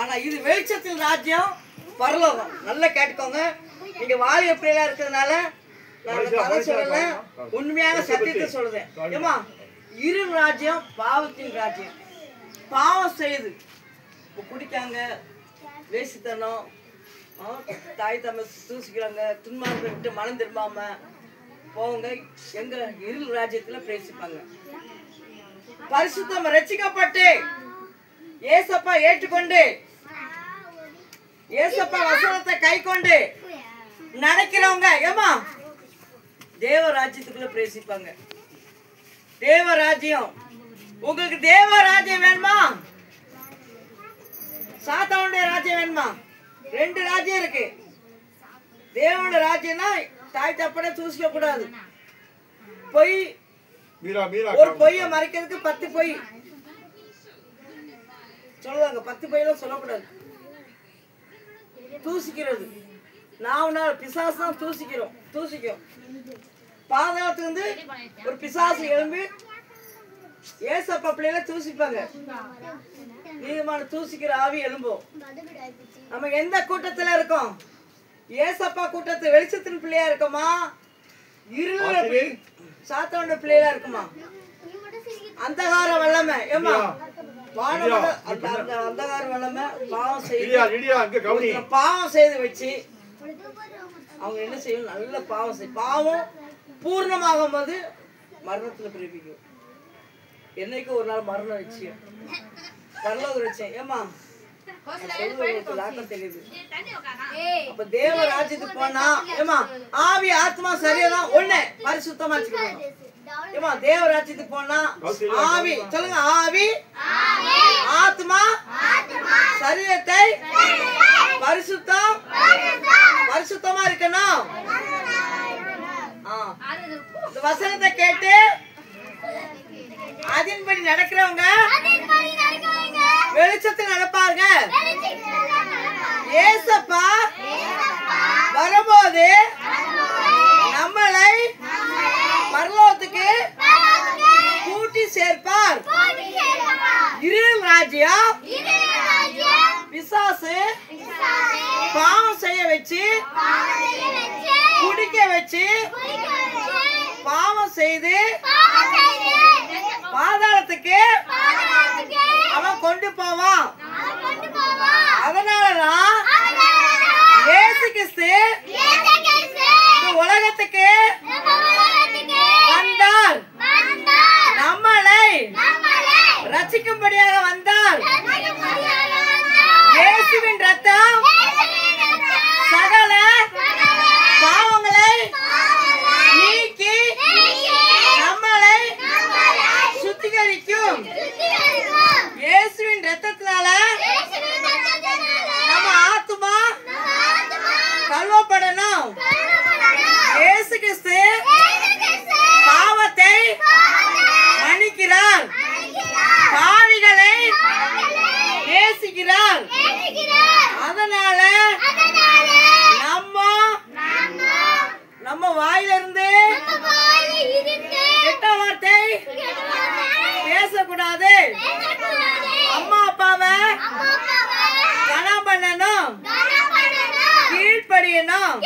ஆனா இது வெளிச்சத்தின் ராஜ்யம் பரலோகம். நல்லா கேட்டுக்கோங்க. நீங்க வாலி எப்படியெல்லாம் இருக்கிறதுனால நான் கதை சொல்லல, உண்மையான சத்தியத்தை சொல்லுதேன். ஏமா இருள் ராஜ்யம் பாவத்தின் ராஜ்யம். பாவம் செய்யுது, குடிக்காங்க, வேசித்தனம், தாய் தம்மை தூசிக்கிறாங்க, துன்மார்களை விட்டு மனம் திரும்பாம போங்க. எங்க இருள் ராஜ்யத்துல பிரவேசிப்பாங்க. பரிசுத்தம் ரட்சிக்கப்பட்டு ஏசப்பா ஏற்றுக்கொண்டு ஏசப்பா வசனத்தை கை கொண்டு நடக்கிறவங்க ஏமா தேவ ராஜ்யத்துக்குள்ள பிரவேசிப்பாங்க. தேவ ராஜ்யம். உங்களுக்கு தேவ ராஜ்யம் வேணுமா, சாத்தானுடைய ராஜ்யம் வேணுமா? ரெண்டு ராஜ்யம் இருக்கு. தேவனுடைய ராஜ்யம்னா தாய் தப்பட தூசிக்க கூடாது. பொய், ஒரு பொய்ய மறைக்கிறதுக்கு 10 பொய் சொல்லுவாங்க. 10 பொய்யெல்லாம் சொல்லக்கூடாது. தூசிக்கிறது நான் பிசாசு தான் தூசிக்கும். பாதாளத்துக்கு வந்து ஒரு பிசாசு எழும்பி ஏசப்பா பிள்ளைல தூசிப்பாங்க. நீதிமான தூசிக்கிற ஆவி எழும்போம். நம்ம எந்த கூட்டத்துல இருக்கோம்? ஏசப்பா கூட்டத்து வெளிச்சத்தின் பிள்ளையா இருக்கோமா, இருள சாத்தானுடைய பிள்ளையா இருக்குமா? அந்தகார வல்லமை ஏமா அந்தகார வல்லமை பாவம் செய்து வச்சு அவங்க என்ன செய்யும்? நல்ல பாவம் செய்யும். பாவம் பூர்ணமாகும் போது மரணத்துல பிறப்பிக்கும். என்னைக்கு ஒரு நாள் மரணம் வச்சியும் பரலோக வச்சேன் ஏமா தெரியுது. அப்ப தேவ ராஜ்யத்துக்கு போனா ஏமா ஆவி ஆத்மா சரீரம் ஒண்ணு பரிசுத்தமா வச்சுக்கணும். ஏமா தேவ ராஜ்யத்துக்கு போனா ஆவி சொல்லுங்க, ஆவி ஆத்மா சரீரத்தை பரிசுத்தமா இருக்கணும். இந்த வசனத்தை கேட்டு அதன்படி நடக்கிறவங்க வெளிச்சத்தில் நடப்பாங்க. ஏசப்பா வரும்போது நம்மளை பரலோகத்துக்கு கூட்டி சேர்ப்பார். இருள் ராஜ்யம் பிசாசு பாவம் செய்ய வச்சு குடிக்க வச்சு பாவம் செய்து பாதாளத்துக்கு அவன் கொண்டு போவான். அதனாலதான் இயேசு கிறிஸ்து உலகத்துக்கு வந்தார். நம்மளை ரட்சிக்கும்படியாக வந்தார். இயேசுவின் ரத்தம் சகல பாவங்களை நீக்கி நம்மளை சுத்திகரிக்கும். இயேசுவின் ரத்தத்தினால நம்ம ஆத்துமா கழுவப்படணும். இயேசு கிறிஸ்து பாவத்தை மன்னிக்கிறார், பாவிகளை நேசிக்கிறார். அதனால நம்ம வாயிலிருந்து கெட்ட வார்த்தை பேசக்கூடாது. அம்மா அப்பாவை கனம் பண்ணணும், கீழ்ப்படியணும்.